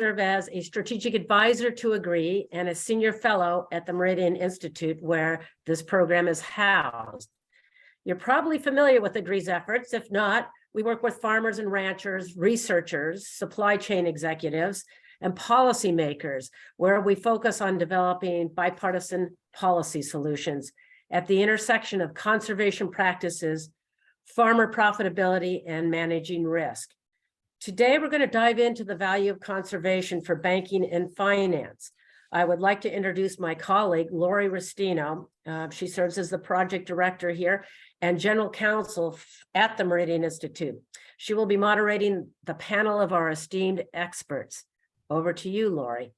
serve as a strategic advisor to Agree and a senior fellow at the Meridian Institute, where this program is housed. You're probably familiar with Agree's efforts. If not, we work with farmers and ranchers, researchers, supply chain executives, and policymakers, where we focus on developing bipartisan policy solutions at the intersection of conservation practices, farmer profitability, and managing risk. Today, we're going to dive into the value of conservation for banking and finance. I would like to introduce my colleague, Lori Rustino. She serves as the project director here and general counsel at the Meridian Institute. She will be moderating the panel of our esteemed experts. Over to you, Lori.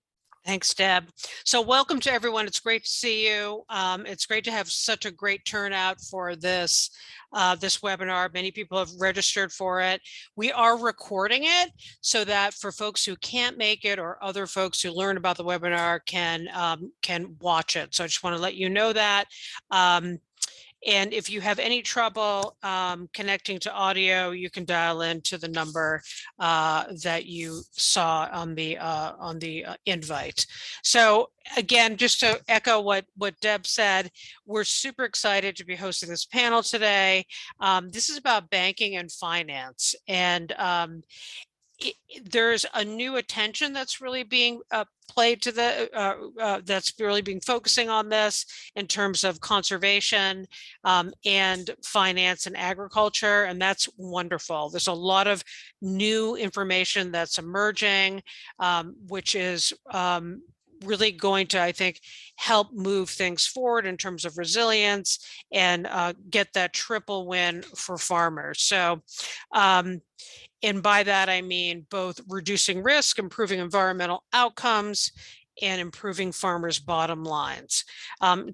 Thanks, Deb. So welcome to everyone. It's great to see you. It's great to have such a great turnout for this webinar. Many people have registered for it. We are recording it so that for folks who can't make it or other folks who learn about the webinar can watch it. So I just want to let you know that. And if you have any trouble connecting to audio, you can dial into the number that you saw on the invite. So again, just to echo what Deb said, we're super excited to be hosting this panel today. This is about banking and finance, and there's a new attention that's really being played to that's really being focusing on this in terms of conservation and finance and agriculture, and that's wonderful. There's a lot of new information that's emerging, which is really going to, I think, help move things forward in terms of resilience and get that triple win for farmers. So, and by that, I mean both reducing risk, improving environmental outcomes, and improving farmers' bottom lines.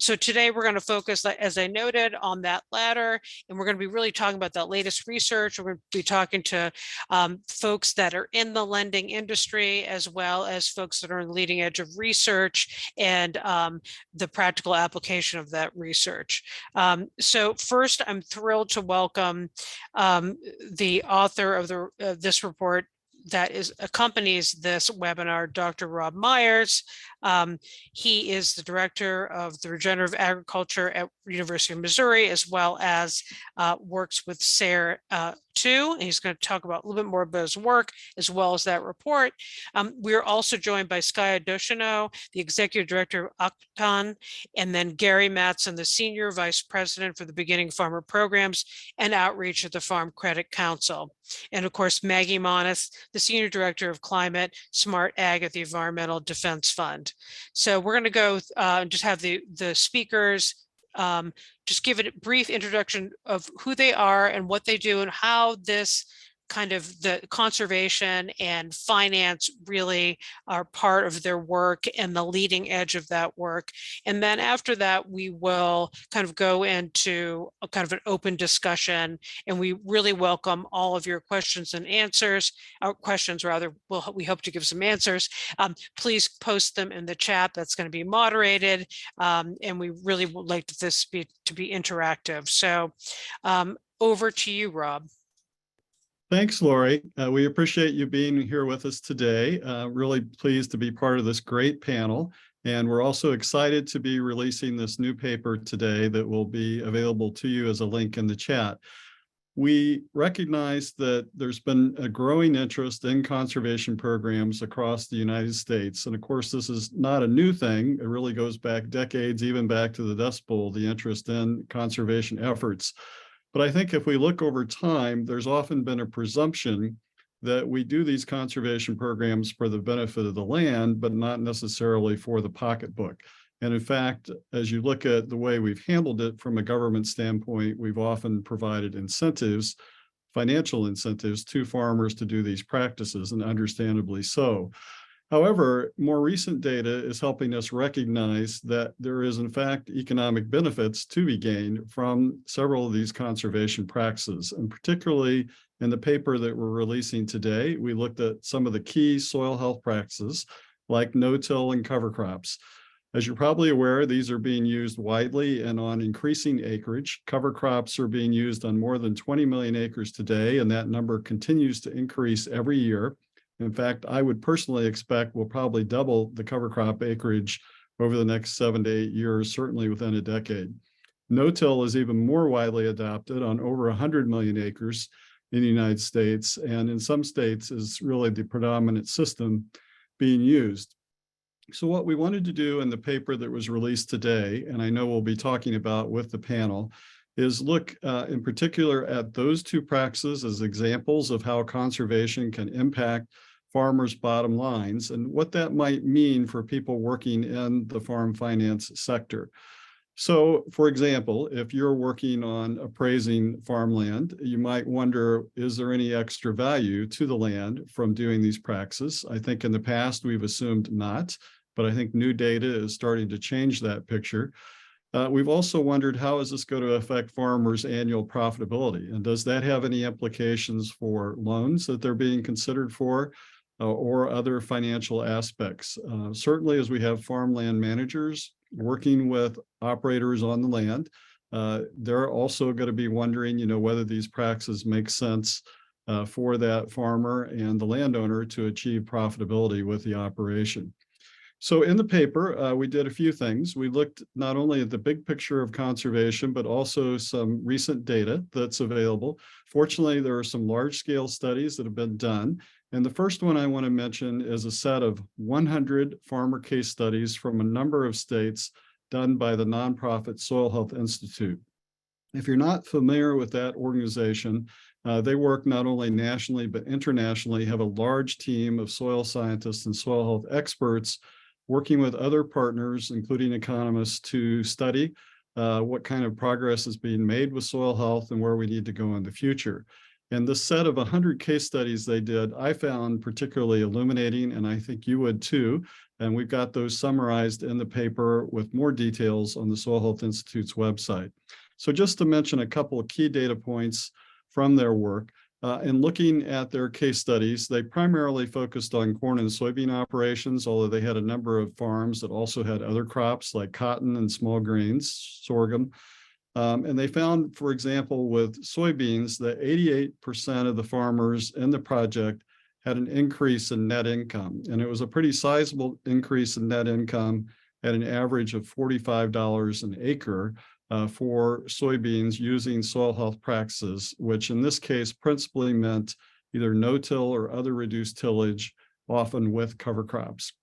So today we're going to focus, as I noted, on that latter, and we're going to be really talking about that latest research. We're going to be talking to folks that are in the lending industry, as well as folks that are on the leading edge of research and the practical application of that research. So first, I'm thrilled to welcome the author of this report that accompanies this webinar, Dr. Rob Myers. He is the director of the Regenerative Agriculture at University of Missouri, as well as works with SARE too. And he's going to talk about a little bit more about his work as well as that report. We're also joined by Skya Ducheneaux, the executive director of Akiptan, and then Gary Matson, the senior vice president for the Beginning Farmer Programs and Outreach at the Farm Credit Council. And of course, Maggie Monis, the senior director of Climate Smart Ag at the Environmental Defense Fund. So we're going to go just have the speakers just give it a brief introduction of who they are and what they do and how this kind of the conservation and finance really are part of their work and the leading edge of that work. And then after that, we will kind of go into a kind of an open discussion, and we really welcome all of your questions and answers, or questions rather, we hope to give some answers. Please post them in the chat. That's going to be moderated. And we really would like this to be interactive. So over to you, Rob. Thanks, Lori. We appreciate you being here with us today. Really pleased to be part of this great panel. And we're also excited to be releasing this new paper today that will be available to you as a link in the chat. We recognize that there's been a growing interest in conservation programs across the United States. And of course, this is not a new thing. It really goes back decades, even back to the Dust Bowl, the interest in conservation efforts. But I think if we look over time, there's often been a presumption that we do these conservation programs for the benefit of the land, but not necessarily for the pocketbook. And in fact, as you look at the way we've handled it from a government standpoint, we've often provided incentives, financial incentives to farmers to do these practices, and understandably so. However, more recent data is helping us recognize that there is, in fact, economic benefits to be gained from several of these conservation practices. And particularly in the paper that we're releasing today, we looked at some of the key soil health practices like no-till and cover crops. As you're probably aware, these are being used widely and on increasing acreage. Cover crops are being used on more than 20 million acres today, and that number continues to increase every year. In fact, I would personally expect we'll probably double the cover crop acreage over the next 7 to 8 years, certainly within a decade. No-till is even more widely adopted on over 100 million acres in the United States, and in some states is really the predominant system being used. So what we wanted to do in the paper that was released today, and I know we'll be talking about with the panel, is look in particular at those two practices as examples of how conservation can impact farmers' bottom lines and what that might mean for people working in the farm finance sector. So, for example, if you're working on appraising farmland, you might wonder, is there any extra value to the land from doing these practices? I think in the past we've assumed not, but I think new data is starting to change that picture. We've also wondered, how is this going to affect farmers' annual profitability? And does that have any implications for loans that they're being considered for or other financial aspects? Certainly, as we have farmland managers working with operators on the land, they're also going to be wondering, whether these practices make sense for that farmer and the landowner to achieve profitability with the operation. So in the paper, we did a few things. We looked not only at the big picture of conservation, but also some recent data that's available. Fortunately, there are some large-scale studies that have been done. And the first one I want to mention is a set of 100 farmer case studies from a number of states done by the nonprofit Soil Health Institute. If you're not familiar with that organization, they work not only nationally, but internationally, have a large team of soil scientists and soil health experts working with other partners, including economists, to study what kind of progress is being made with soil health and where we need to go in the future. And the set of 100 case studies they did, I found particularly illuminating, and I think you would too. And we've got those summarized in the paper with more details on the Soil Health Institute's website. So just to mention a couple of key data points from their work, in looking at their case studies, they primarily focused on corn and soybean operations, although they had a number of farms that also had other crops like cotton and small grains, sorghum. And they found, for example, with soybeans, that 88% of the farmers in the project had an increase in net income. And it was a pretty sizable increase in net income at an average of $45 an acre for soybeans using soil health practices, which in this case principally meant either no-till or other reduced tillage, often with cover crops.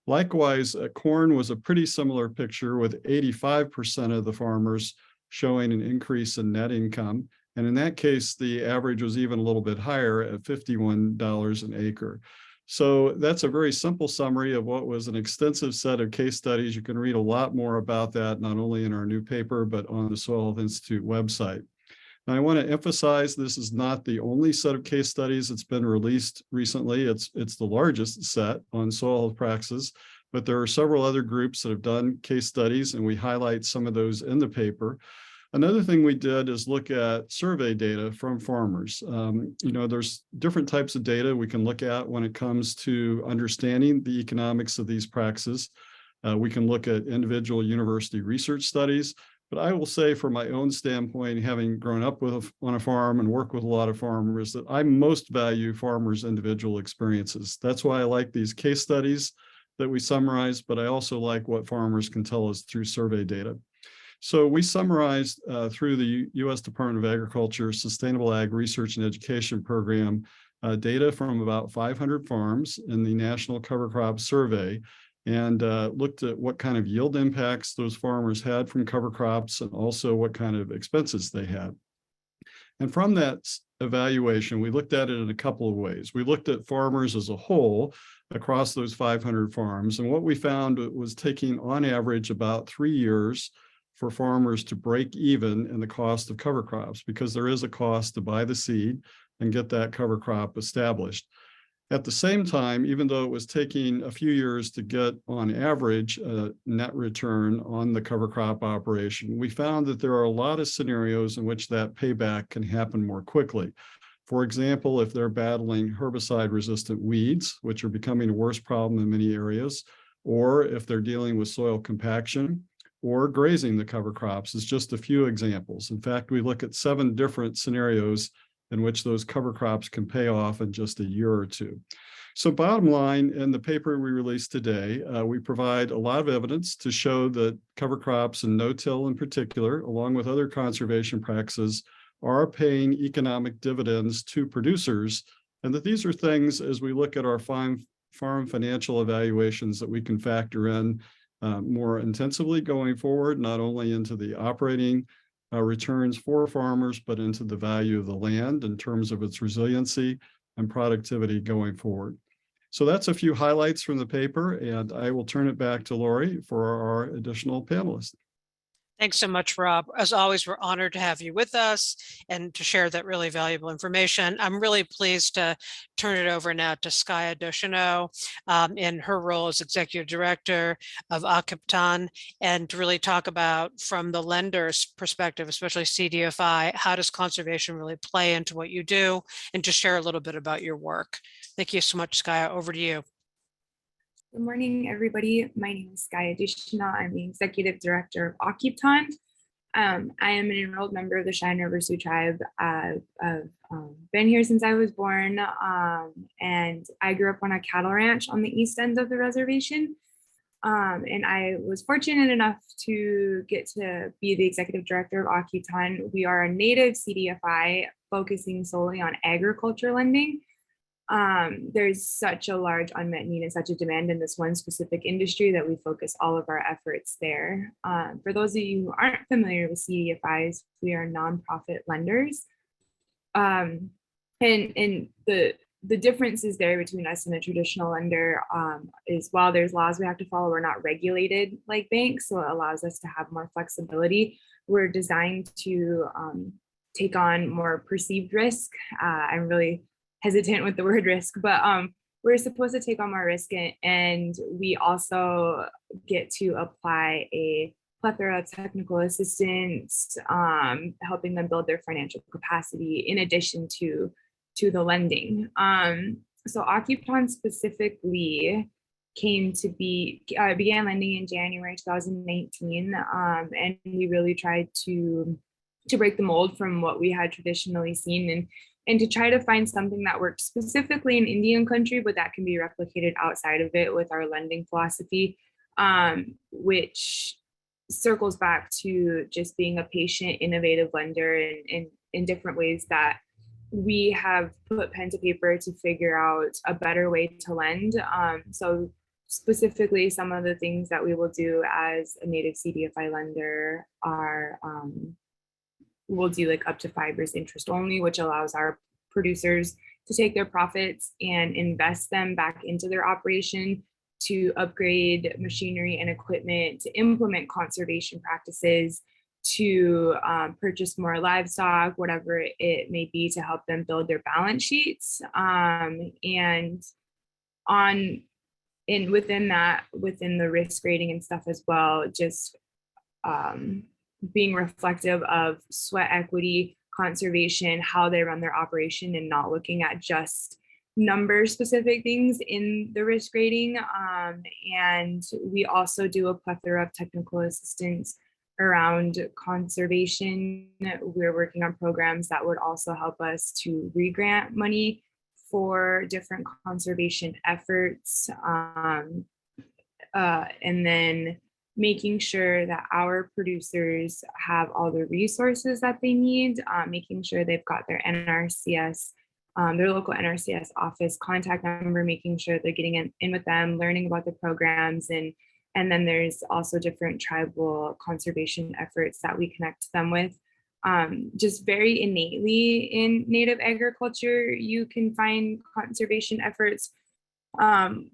Likewise, corn was a pretty similar picture, with 85% of the farmers showing an increase in net income. And in that case, the average was even a little bit higher at $51 an acre. So that's a very simple summary of what was an extensive set of case studies. You can read a lot more about that, not only in our new paper, but on the Soil Health Institute website. Now, I want to emphasize this is not the only set of case studies that's been released recently. It's the largest set on soil health practices, but there are several other groups that have done case studies, and we highlight some of those in the paper. Another thing we did is look at survey data from farmers. There's different types of data we can look at when it comes to understanding the economics of these practices. We can look at individual university research studies, but I will say from my own standpoint, having grown up on a farm and worked with a lot of farmers, that I most value farmers' individual experiences. That's why I like these case studies that we summarize, but I also like what farmers can tell us through survey data. So we summarized through the U.S. Department of Agriculture Sustainable Ag Research and Education Program data from about 500 farms in the National Cover Crop Survey, and looked at what kind of yield impacts those farmers had from cover crops and also what kind of expenses they had. And from that evaluation, we looked at it in a couple of ways. We looked at farmers as a whole across those 500 farms, and what we found was taking on average about 3 years for farmers to break even in the cost of cover crops, because there is a cost to buy the seed and get that cover crop established. At the same time, even though it was taking a few years to get on average a net return on the cover crop operation, we found that there are a lot of scenarios in which that payback can happen more quickly. For example, if they're battling herbicide-resistant weeds, which are becoming a worse problem in many areas, or if they're dealing with soil compaction, or grazing the cover crops, is just a few examples. In fact, we look at 7 different scenarios in which those cover crops can pay off in just a year or two. So bottom line, in the paper we released today, we provide a lot of evidence to show that cover crops and no-till in particular, along with other conservation practices, are paying economic dividends to producers, and that these are things, as we look at our farm financial evaluations, that we can factor in more intensively going forward, not only into the operating returns for farmers, but into the value of the land in terms of its resiliency and productivity going forward. So that's a few highlights from the paper, and I will turn it back to Lori for our additional panelists. Thanks so much, Rob. As always, we're honored to have you with us and to share that really valuable information. I'm really pleased to turn it over now to Skya Ducheneaux in her role as Executive Director of Akiptan, and to really talk about, from the lender's perspective, especially CDFI, how does conservation really play into what you do, and to share a little bit about your work. Thank you so much, Skya. Over to you. Good morning, everybody. My name is Skya Ducheneaux. I'm the Executive Director of Akiptan. I am an enrolled member of the Cheyenne River Sioux Tribe. I've been here since I was born, and I grew up on a cattle ranch on the east end of the reservation. And I was fortunate enough to get to be the Executive Director of Akiptan. We are a native CDFI focusing solely on agriculture lending. There's such a large unmet need and such a demand in this one specific industry that we focus all of our efforts there. For those of you who aren't familiar with CDFIs, we are nonprofit lenders. And the differences there between us and a traditional lender is, while there's laws we have to follow, we're not regulated like banks, so it allows us to have more flexibility. We're designed to take on more perceived risk. I'm really hesitant with the word risk, but we're supposed to take on more risk, and we also get to apply a plethora of technical assistance, helping them build their financial capacity in addition to the lending. So Akiptan specifically began lending in January 2019, and we really tried to break the mold from what we had traditionally seen, and to try to find something that worked specifically in Indian country, but that can be replicated outside of it with our lending philosophy, which circles back to just being a patient, innovative lender in different ways that we have put pen to paper to figure out a better way to lend. So specifically, some of the things that we will do as a native CDFI lender are we'll do like up to 5 years interest only, which allows our producers to take their profits and invest them back into their operation to upgrade machinery and equipment, to implement conservation practices, to purchase more livestock, whatever it may be, to help them build their balance sheets. And within the risk rating and stuff as well, just being reflective of sweat equity, conservation, how they run their operation, and not looking at just number specific things in the risk rating. And we also do a plethora of technical assistance around conservation. We're working on programs that would also help us to re-grant money for different conservation efforts. And then making sure that our producers have all the resources that they need, making sure they've got their NRCS, their local NRCS office contact number, making sure they're getting in with them, learning about the programs. And then there's also different tribal conservation efforts that we connect them with. Just very innately in native agriculture, you can find conservation efforts,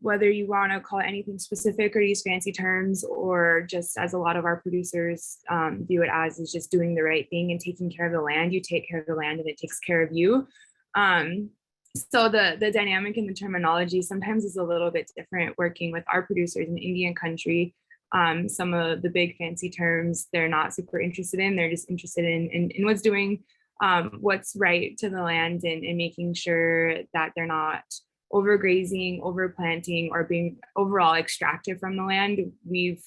whether you want to call it anything specific or use fancy terms, or just as a lot of our producers view it as, is just doing the right thing and taking care of the land. You take care of the land and it takes care of you. So the dynamic in the terminology sometimes is a little bit different working with our producers in Indian country. Some of the big fancy terms they're not super interested in. They're just interested in what's doing what's right to the land, and making sure that they're not overgrazing, overplanting, or being overall extractive from the land. We've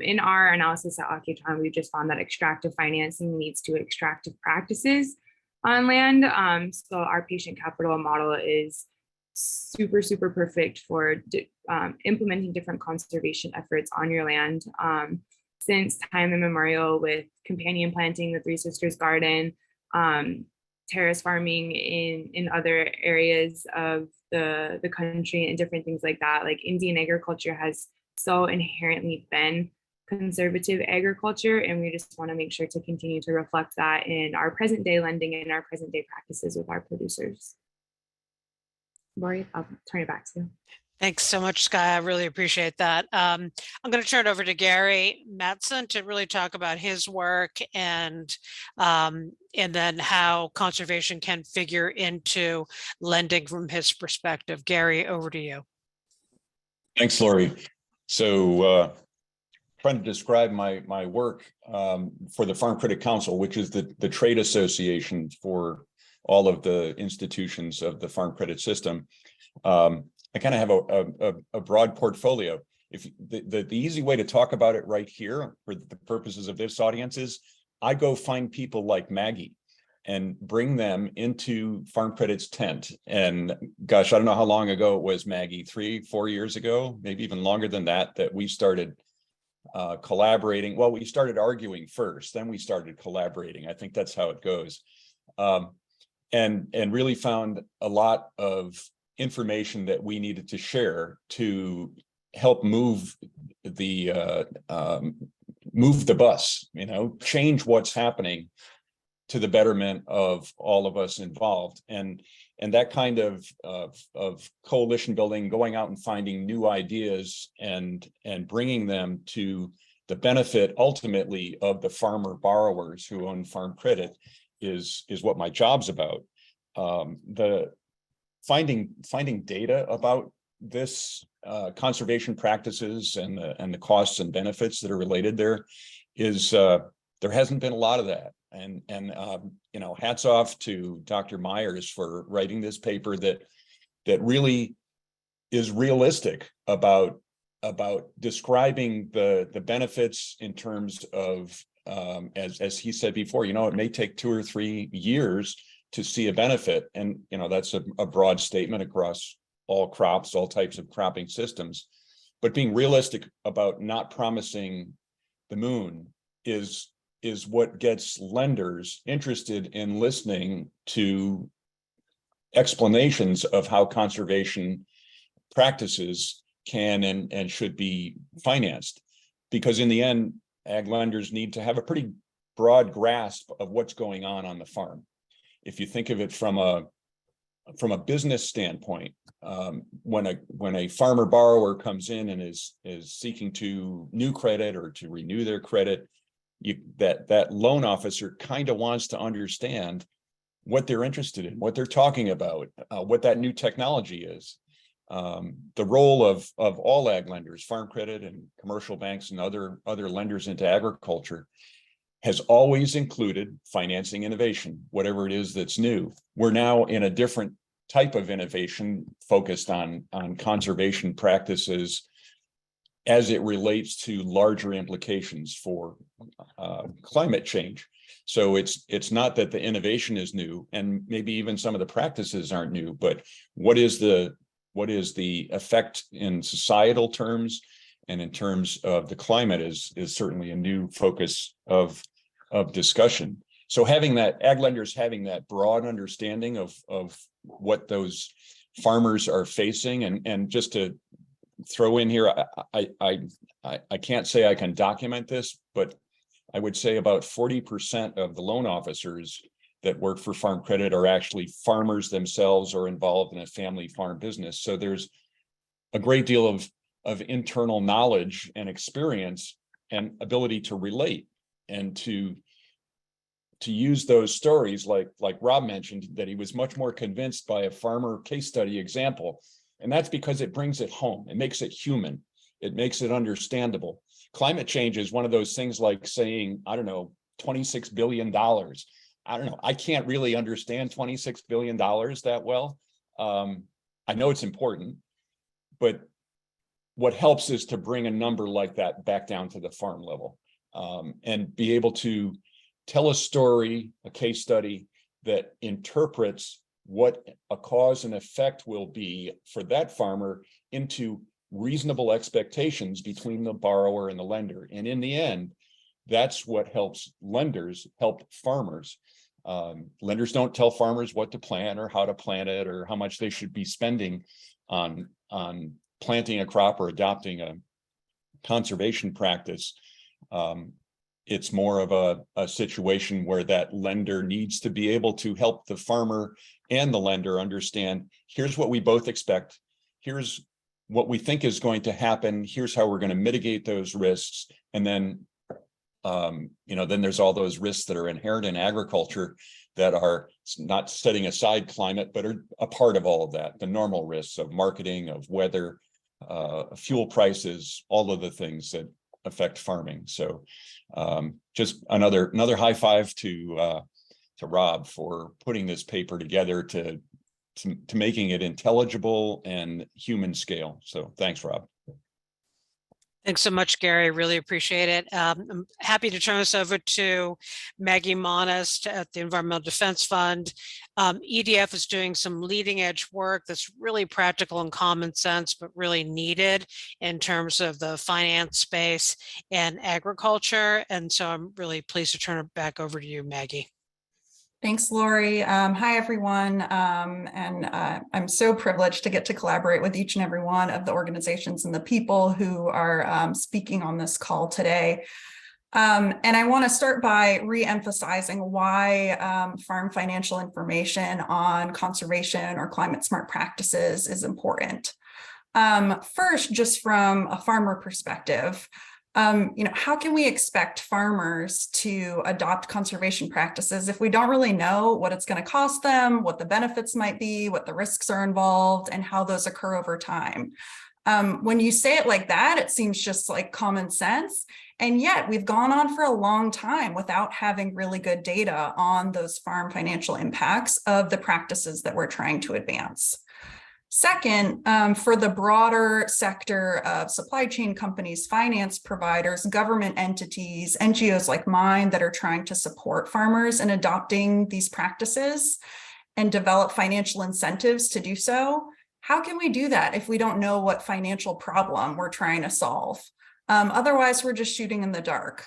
in our analysis at Akiptan, we've just found that extractive financing leads to extractive practices. on land. So our patient capital model is super perfect for implementing different conservation efforts on your land. Since time immemorial, with companion planting, the Three Sisters Garden, terrace farming in other areas of the country and different things like that. Like Indian agriculture has so inherently been conservative agriculture, and we just want to make sure to continue to reflect that in our present day lending and our present day practices with our producers. Lori, I'll turn it back to you. Thanks so much, Skya. I really appreciate that. I'm going to turn it over to Gary Matson to really talk about his work and then how conservation can figure into lending from his perspective. Gary, over to you. Thanks, Lori. So trying to describe my work for the Farm Credit Council, which is the trade association for all of the institutions of the farm credit system. I kind of have a broad portfolio. If the easy way to talk about it right here for the purposes of this audience is I go find people like Maggie and bring them into Farm Credit's tent. And gosh, I don't know how long ago it was, Maggie, 3-4 years ago, maybe even longer than that we started collaborating. Well, we started arguing first, then we started collaborating. I think that's how it goes. And really found a lot of information that we needed to share to help move the bus, change what's happening to the betterment of all of us involved. And that kind of coalition building, going out and finding new ideas and bringing them to the benefit ultimately of the farmer borrowers who own farm credit is what my job's about. The finding data about this conservation practices and the costs and benefits that are related there is there hasn't been a lot of that. And hats off to Dr. Myers for writing this paper that really is realistic about describing the benefits in terms of as he said before, it may take 2 or 3 years to see a benefit. And, that's a broad statement across all crops, all types of cropping systems. But being realistic about not promising the moon is what gets lenders interested in listening to explanations of how conservation practices can and should be financed. Because in the end, ag lenders need to have a pretty broad grasp of what's going on the farm. If you think of it from a business standpoint, when a farmer borrower comes in and is seeking to new credit or to renew their credit, that loan officer kind of wants to understand what they're interested in, what they're talking about, what that new technology is. The role of all ag lenders, farm credit and commercial banks and other lenders into agriculture, has always included financing innovation, whatever it is that's new. We're now in a different type of innovation focused on conservation practices as it relates to larger implications for climate change. So it's not that the innovation is new, and maybe even some of the practices aren't new, but what is the effect in societal terms and in terms of the climate is certainly a new focus of discussion. So having that, ag lenders having that broad understanding of what those farmers are facing, and just to throw in here, I can't say I can document this, but I would say about 40% of the loan officers that work for Farm Credit are actually farmers themselves or involved in a family farm business. So there's a great deal of internal knowledge and experience and ability to relate and to use those stories like Rob mentioned, that he was much more convinced by a farmer case study example. And that's because it brings it home. It makes it human. It makes it understandable. Climate change is one of those things like saying, I don't know, $26 billion. I don't know. I can't really understand $26 billion that well. I know it's important, but what helps is to bring a number like that back down to the farm level, and be able to tell a story, a case study that interprets what a cause and effect will be for that farmer into reasonable expectations between the borrower and the lender. And in the end, that's what helps lenders help farmers. Lenders don't tell farmers what to plant or how to plant it or how much they should be spending on planting a crop or adopting a conservation practice. It's more of a situation where that lender needs to be able to help the farmer and the lender understand, here's what we both expect. Here's what we think is going to happen. Here's how we're going to mitigate those risks. And then, then there's all those risks that are inherent in agriculture that are not setting aside climate, but are a part of all of that. The normal risks of marketing, of weather, fuel prices, all of the things that affect farming. So just another high five to Rob for putting this paper together to making it intelligible and human scale. So thanks, Rob. Thanks so much, Gary. Really appreciate it. I'm happy to turn this over to Maggie Monist at the Environmental Defense Fund. EDF is doing some leading edge work that's really practical and common sense, but really needed in terms of the finance space and agriculture. And so I'm really pleased to turn it back over to you, Maggie. Thanks, Lori. Hi, everyone. I'm so privileged to get to collaborate with each and every one of the organizations and the people who are speaking on this call today. And I want to start by re-emphasizing why farm financial information on conservation or climate smart practices is important. First, just from a farmer perspective, how can we expect farmers to adopt conservation practices if we don't really know what it's going to cost them, what the benefits might be, what the risks are involved, and how those occur over time? When you say it like that, it seems just like common sense. And yet we've gone on for a long time without having really good data on those farm financial impacts of the practices that we're trying to advance. Second, for the broader sector of supply chain companies, finance providers, government entities, NGOs like mine that are trying to support farmers in adopting these practices and develop financial incentives to do so, how can we do that if we don't know what financial problem we're trying to solve? Otherwise, we're just shooting in the dark.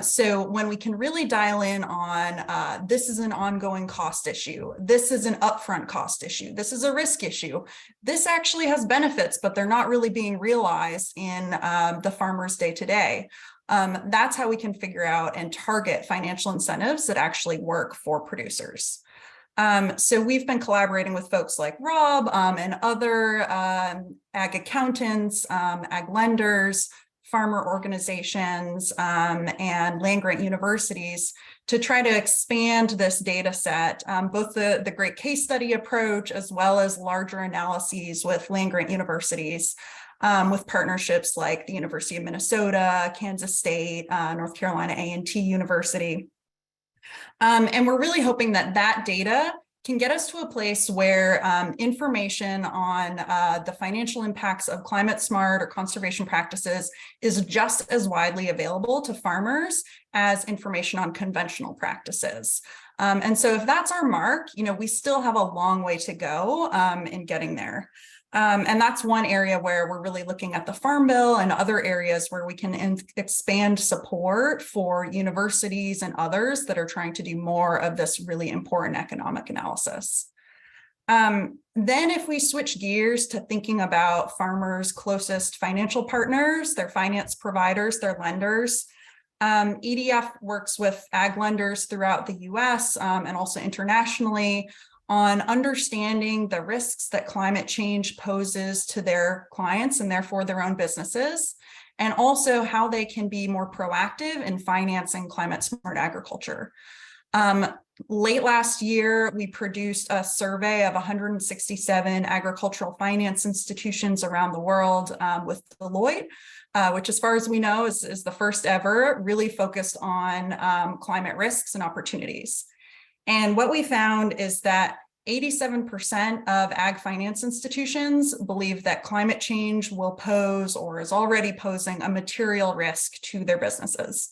So when we can really dial in on this is an ongoing cost issue, this is an upfront cost issue, this is a risk issue, this actually has benefits, but they're not really being realized in the farmer's day-to-day. That's how we can figure out and target financial incentives that actually work for producers. So we've been collaborating with folks like Rob and other ag accountants, ag lenders, farmer organizations, and land-grant universities to try to expand this data set, both the great case study approach as well as larger analyses with land-grant universities, with partnerships like the University of Minnesota, Kansas State, North Carolina A&T University. And we're really hoping that that data can get us to a place where information on the financial impacts of climate smart or conservation practices is just as widely available to farmers as information on conventional practices. And so if that's our mark, we still have a long way to go in getting there. And that's one area where we're really looking at the Farm Bill and other areas where we can expand support for universities and others that are trying to do more of this really important economic analysis. Then if we switch gears to thinking about farmers' closest financial partners, their finance providers, their lenders, EDF works with ag lenders throughout the US and also internationally on understanding the risks that climate change poses to their clients and therefore their own businesses, and also how they can be more proactive in financing climate smart agriculture. Late last year, we produced a survey of 167 agricultural finance institutions around the world with Deloitte, which as far as we know is the first ever really focused on climate risks and opportunities. And what we found is that 87% of ag finance institutions believe that climate change will pose or is already posing a material risk to their businesses.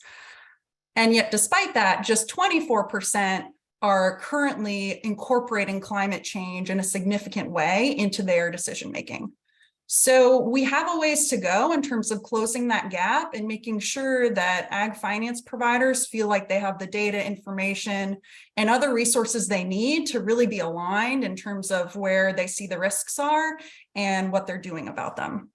And yet, despite that, just 24% are currently incorporating climate change in a significant way into their decision making. So we have a ways to go in terms of closing that gap and making sure that ag finance providers feel like they have the data, information, and other resources they need to really be aligned in terms of where they see the risks are and what they're doing about them.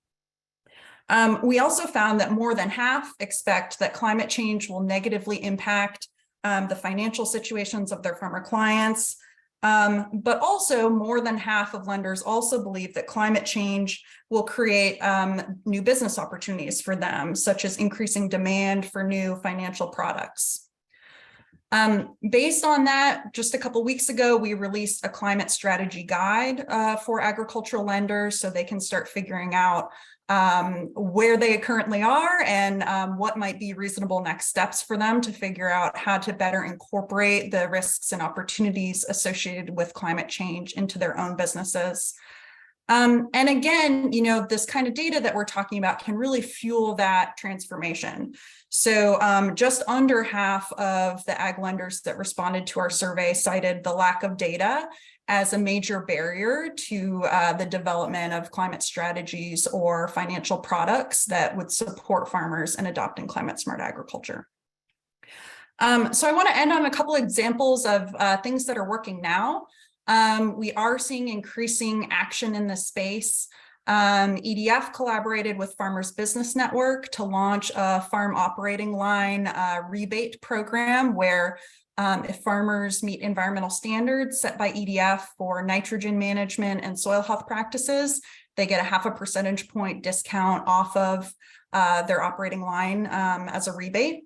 We also found that more than half expect that climate change will negatively impact the financial situations of their farmer clients. But also more than half of lenders also believe that climate change will create new business opportunities for them, such as increasing demand for new financial products. Based on that, just a couple weeks ago, we released a climate strategy guide for agricultural lenders so they can start figuring out where they currently are and what might be reasonable next steps for them to figure out how to better incorporate the risks and opportunities associated with climate change into their own businesses. And again, you know, this kind of data that we're talking about can really fuel that transformation. So just under half of the ag lenders that responded to our survey cited the lack of data as a major barrier to the development of climate strategies or financial products that would support farmers in adopting climate smart agriculture. So I want to end on a couple of examples of things that are working now. We are seeing increasing action in this space. EDF collaborated with Farmers Business Network to launch a farm operating line rebate program where if farmers meet environmental standards set by EDF for nitrogen management and soil health practices, they get a 0.5 percentage point discount off of their operating line as a rebate.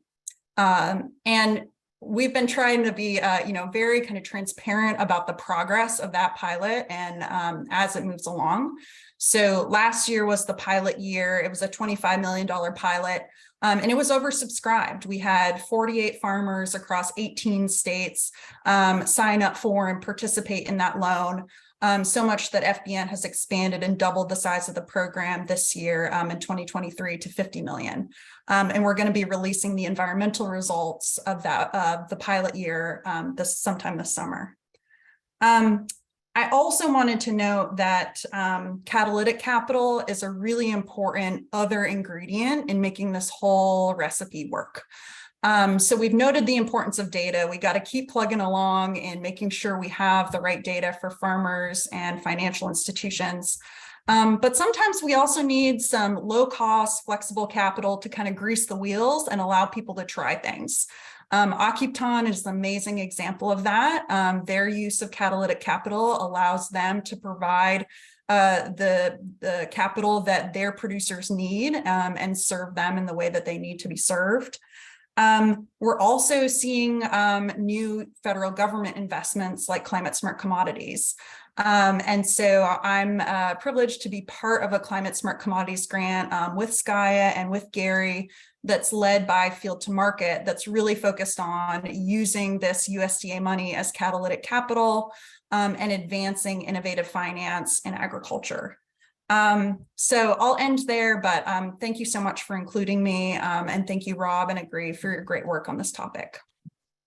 And we've been trying to be, you know, very kind of transparent about the progress of that pilot and as it moves along. So last year was the pilot year. It was a $25 million pilot. And it was oversubscribed. We had 48 farmers across 18 states sign up for and participate in that loan. So much that FBN has expanded and doubled the size of the program this year in 2023 to 50 million. And we're going to be releasing the environmental results of that the pilot year sometime this summer. I also wanted to note that catalytic capital is a really important other ingredient in making this whole recipe work. So we've noted the importance of data. We got to keep plugging along and making sure we have the right data for farmers and financial institutions. But sometimes we also need some low-cost, flexible capital to kind of grease the wheels and allow people to try things. Akiptan is an amazing example of that. Their use of catalytic capital allows them to provide the capital that their producers need and serve them in the way that they need to be served. We're also seeing new federal government investments like climate smart commodities. And so I'm privileged to be part of a climate smart commodities grant with Skya and with Gary that's led by Field to Market that's really focused on using this USDA money as catalytic capital and advancing innovative finance in agriculture. So I'll end there, but thank you so much for including me. And thank you, Rob and Agree, for your great work on this topic.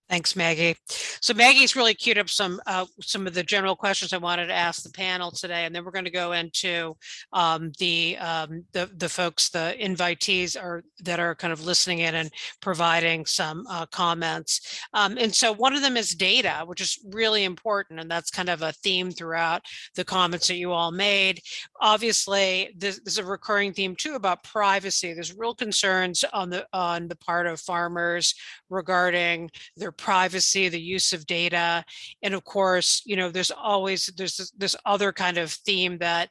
Thanks, Maggie. So Maggie's really queued up some of the general questions I wanted to ask the panel today, and then we're going to go into the folks, the invitees that are kind of listening in and providing some comments. And so one of them is data, which is really important, and that's kind of a theme throughout the comments that you all made. Obviously, this is a recurring theme too about privacy. There's real concerns on the part of farmers regarding their privacy, the use of data. And of course, you know, there's this other kind of theme that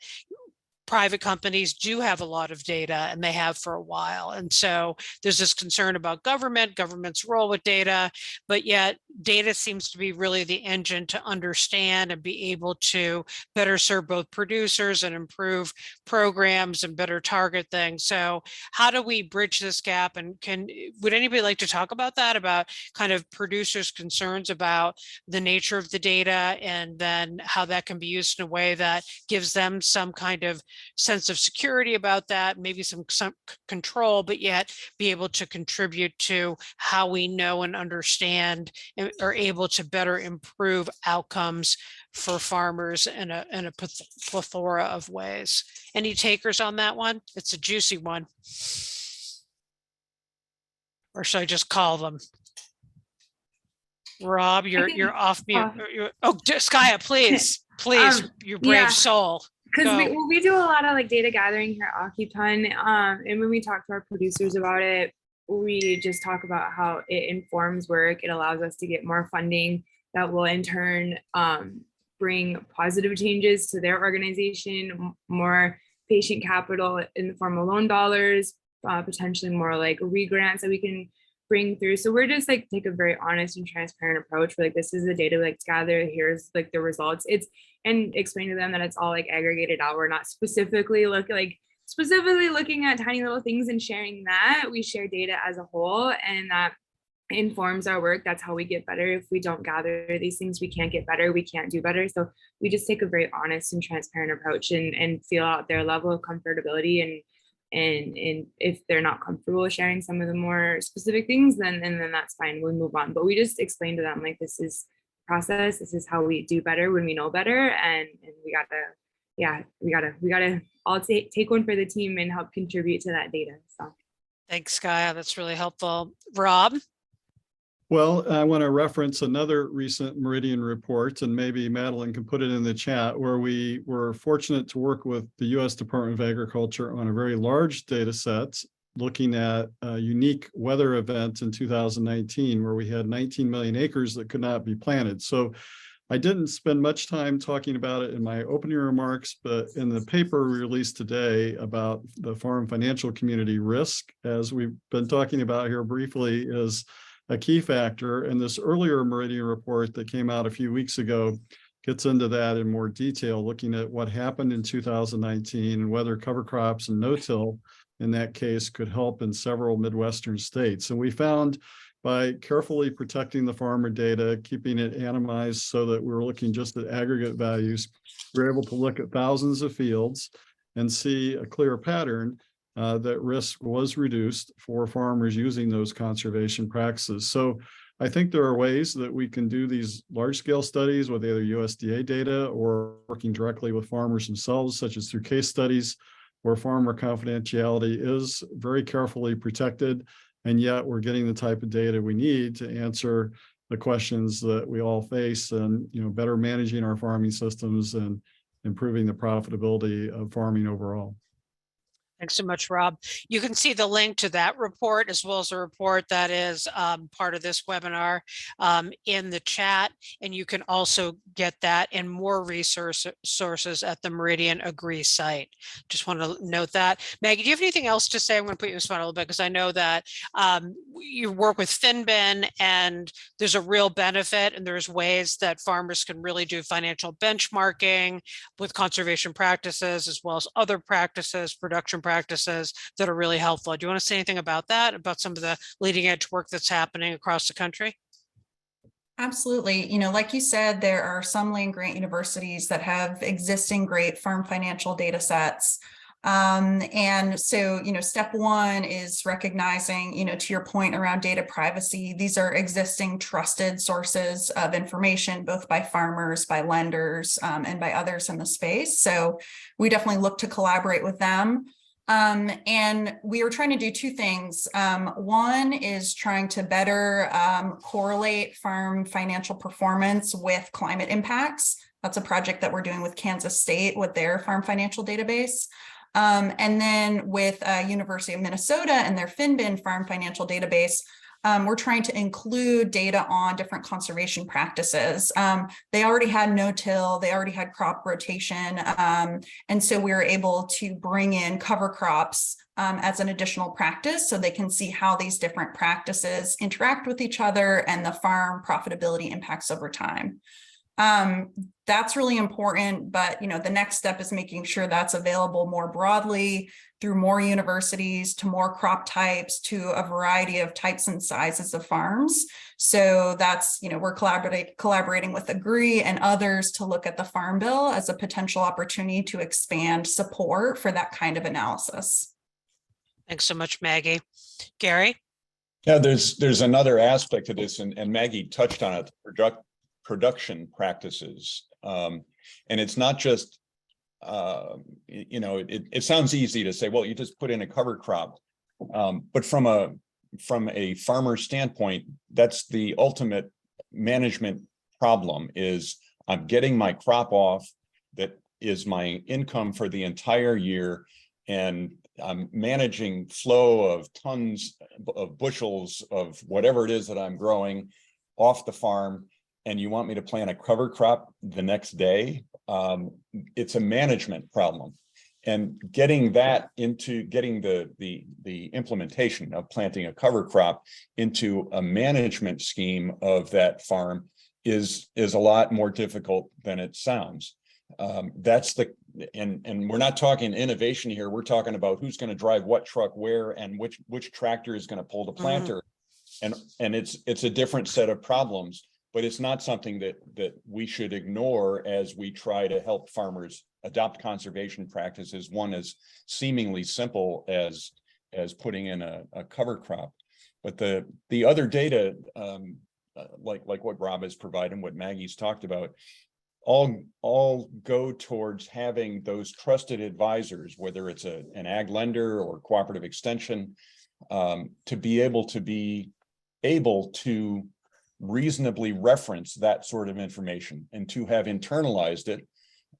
private companies do have a lot of data, and they have for a while. And so there's this concern about government's role with data, but yet data seems to be really the engine to understand and be able to better serve both producers and improve programs and better target things. So how do we bridge this gap? And would anybody like to talk about that, about kind of producers' concerns about the nature of the data and then how that can be used in a way that gives them some kind of sense of security about that, maybe some control, but yet be able to contribute to how we know and understand and are able to better improve outcomes for farmers in a plethora of ways. Any takers on that one? It's a juicy one. Or should I just call them? Rob, you're off mute. Skya, please, you brave yeah. soul. Because we do a lot of like data gathering here at Akiptan, and when we talk to our producers about it, we just talk about how it informs work. It allows us to get more funding that will in turn bring positive changes to their organization, more patient capital in the form of loan dollars, potentially more like re-grants that we can bring through. So we're just like take a very honest and transparent approach. We're like, this is the data we like to gather. Here's like the results. And explain to them that it's all like aggregated out. We're not specifically looking at tiny little things and sharing that. We share data as a whole, and that informs our work. That's how we get better. If we don't gather these things, we can't get better. We can't do better. So we just take a very honest and transparent approach and feel out their level of comfortability. And if they're not comfortable with sharing some of the more specific things, then that's fine. We'll move on. But we just explain to them like, this is process. This is how we do better when we know better. And we gotta all take one for the team and help contribute to that data. So thanks, Skya. That's really helpful. Rob? Well, I want to reference another recent Meridian report, and maybe Madeline can put it in the chat, where we were fortunate to work with the U.S. Department of Agriculture on a very large data set, looking at a unique weather event in 2019, where we had 19 million acres that could not be planted. So I didn't spend much time talking about it in my opening remarks, but in the paper we released today about the farm financial community risk, as we've been talking about here briefly, is a key factor. And this earlier Meridian report that came out a few weeks ago gets into that in more detail, looking at what happened in 2019 and whether cover crops and no-till in that case could help in several Midwestern states. And we found by carefully protecting the farmer data, keeping it anonymized so that we're looking just at aggregate values, we're able to look at thousands of fields and see a clear pattern that risk was reduced for farmers using those conservation practices. So I think there are ways that we can do these large-scale studies with either USDA data or working directly with farmers themselves, such as through case studies, where farmer confidentiality is very carefully protected, and yet we're getting the type of data we need to answer the questions that we all face, and better managing our farming systems and improving the profitability of farming overall. Thanks so much, Rob. You can see the link to that report as well as a report that is part of this webinar in the chat. And you can also get that and more sources at the Meridian Agree site. Just want to note that. Maggie, do you have anything else to say? I'm going to put you in the spot a little bit because I know that you work with Finbin and there's a real benefit, and there's ways that farmers can really do financial benchmarking with conservation practices as well as other practices, production practices that are really helpful. Do you want to say anything about that, about some of the leading edge work that's happening across the country? Absolutely. Like you said, there are some land grant universities that have existing great farm financial data sets. And so, step one is recognizing, to your point around data privacy, these are existing trusted sources of information, both by farmers, by lenders, and by others in the space. So we definitely look to collaborate with them. And we are trying to do two things. One is trying to better correlate farm financial performance with climate impacts. That's a project that we're doing with Kansas State with their farm financial database. And then with University of Minnesota and their Finbin farm financial database, we're trying to include data on different conservation practices. They already had no-till, they already had crop rotation. And so we were able to bring in cover crops as an additional practice so they can see how these different practices interact with each other and the farm profitability impacts over time. That's really important, but the next step is making sure that's available more broadly through more universities, to more crop types, to a variety of types and sizes of farms. So that's, we're collaborating with Agree and others to look at the Farm Bill as a potential opportunity to expand support for that kind of analysis. Thanks so much, Maggie. Gary? Yeah, there's another aspect to this, and Maggie touched on it, production practices. And it's not just, it sounds easy to say, well, you just put in a cover crop. But from a farmer standpoint, that's the ultimate management problem. Is I'm getting my crop off, that is my income for the entire year, and I'm managing flow of tons of bushels of whatever it is that I'm growing off the farm, and you want me to plant a cover crop the next day. It's a management problem. And getting that into the implementation of planting a cover crop into a management scheme of that farm is a lot more difficult than it sounds. And we're not talking innovation here. We're talking about who's going to drive what truck where, and which tractor is going to pull the planter. And it's a different set of problems, but it's not something that we should ignore as we try to help farmers adopt conservation practices. One is seemingly simple as putting in a cover crop, but the other data, like what Rob has provided and what Maggie's talked about, all go towards having those trusted advisors, whether it's an ag lender or cooperative extension, to be able to reasonably reference that sort of information, and to have internalized it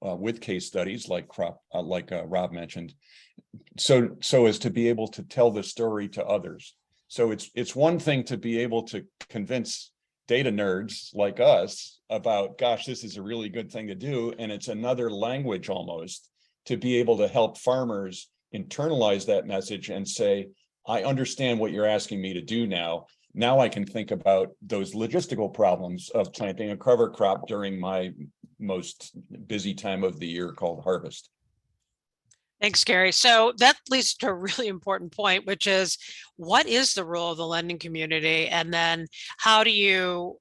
with case studies like Rob mentioned, so as to be able to tell the story to others. So it's one thing to be able to convince data nerds like us about, gosh, this is a really good thing to do, and it's another language almost to be able to help farmers internalize that message and say, I understand what you're asking me to do now. Now I can think about those logistical problems of planting a cover crop during my most busy time of the year called harvest. Thanks, Gary. So that leads to a really important point, which is, what is the role of the lending community? And then how do you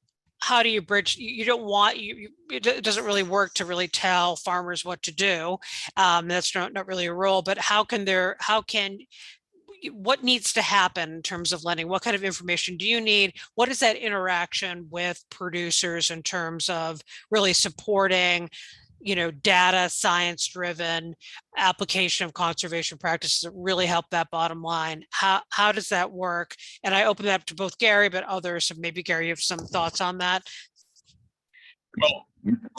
bridge? You don't want, it doesn't really work to really tell farmers what to do. That's not really a role, but what needs to happen in terms of lending? What kind of information do you need? What is that interaction with producers in terms of really supporting, data, science-driven application of conservation practices that really help that bottom line? How does that work? And I open that up to both Gary, but others. So maybe Gary, you have some thoughts on that. Well,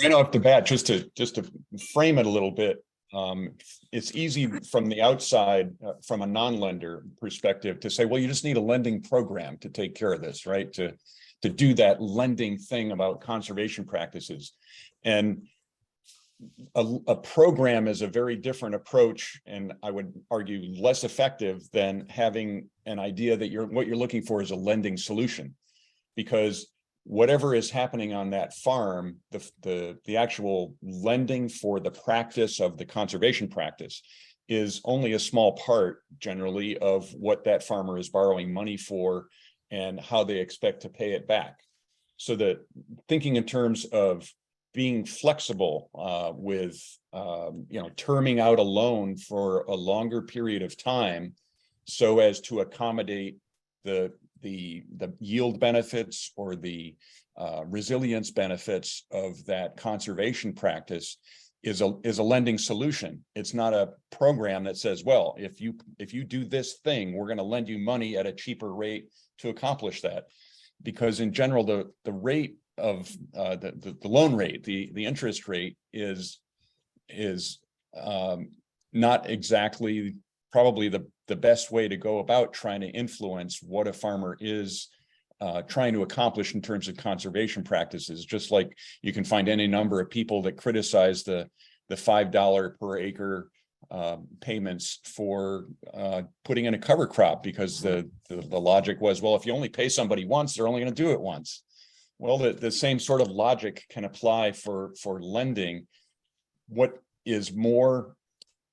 right off the bat, just to frame it a little bit, it's easy from the outside, from a non-lender perspective, to say, well, you just need a lending program to take care of this, right? To do that lending thing about conservation practices. And a program is a very different approach, and I would argue less effective than having an idea that what you're looking for is a lending solution, because whatever is happening on that farm, the actual lending for the practice of the conservation practice is only a small part generally of what that farmer is borrowing money for and how they expect to pay it back. So that thinking in terms of being flexible with terming out a loan for a longer period of time so as to accommodate the yield benefits or the resilience benefits of that conservation practice is a lending solution. It's not a program that says, well, if you do this thing, we're going to lend you money at a cheaper rate to accomplish that. Because in general, the rate of the loan rate, the interest rate is not exactly probably the best way to go about trying to influence what a farmer is trying to accomplish in terms of conservation practices. Just like you can find any number of people that criticize the $5 per acre payments for putting in a cover crop, because the logic was, well, if you only pay somebody once, they're only going to do it once. Well, the same sort of logic can apply for lending. What is more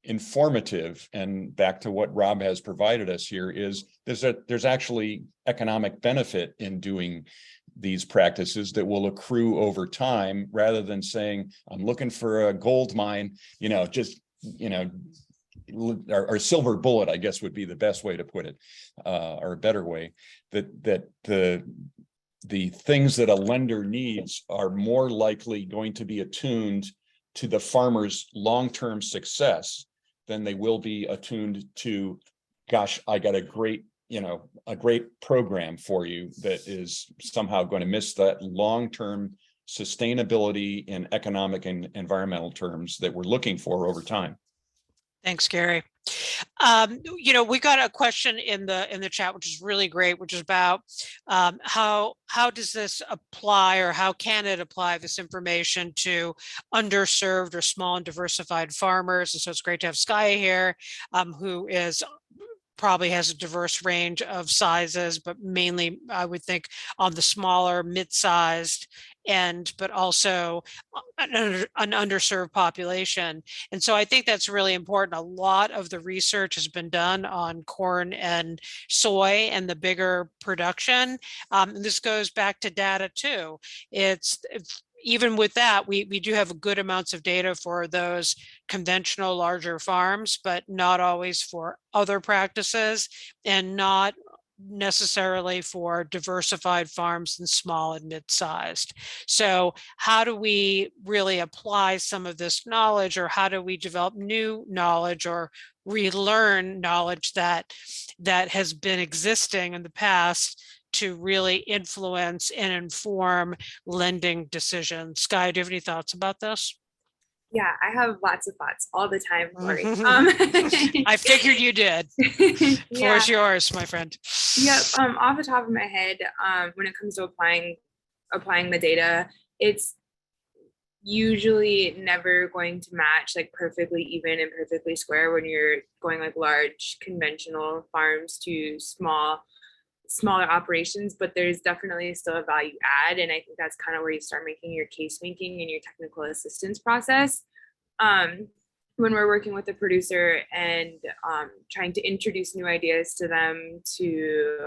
informative, and back to what Rob has provided us here, is there's actually economic benefit in doing these practices that will accrue over time, rather than saying, I'm looking for a gold mine, or silver bullet, I guess would be the best way to put it, or a better way, that the things that a lender needs are more likely going to be attuned to the farmer's long-term success than they will be attuned to, gosh, I got a great program for you that is somehow going to miss that long-term sustainability in economic and environmental terms that we're looking for over time. Thanks, Gary. We got a question in the chat, which is really great, which is about how does this apply, or how can it apply this information to underserved or small and diversified farmers? And so it's great to have Skya here, who probably has a diverse range of sizes, but mainly I would think on the smaller, mid-sized end, but also an underserved population. And so I think that's really important. A lot of the research has been done on corn and soy and the bigger production. And this goes back to data too. Even with that, we do have good amounts of data for those conventional larger farms, but not always for other practices, and not necessarily for diversified farms and small and mid-sized. So how do we really apply some of this knowledge, or how do we develop new knowledge or relearn knowledge that has been existing in the past to really influence and inform lending decisions? Skya, do you have any thoughts about this? Yeah, I have lots of thoughts all the time, Lori. I figured you did. Floor is yours, my friend. Yep. Off the top of my head, when it comes to applying the data, it's usually never going to match like perfectly even and perfectly square when you're going like large conventional farms to smaller operations, but there's definitely still a value add. And I think that's kind of where you start making your case making and your technical assistance process. When we're working with a producer and trying to introduce new ideas to them to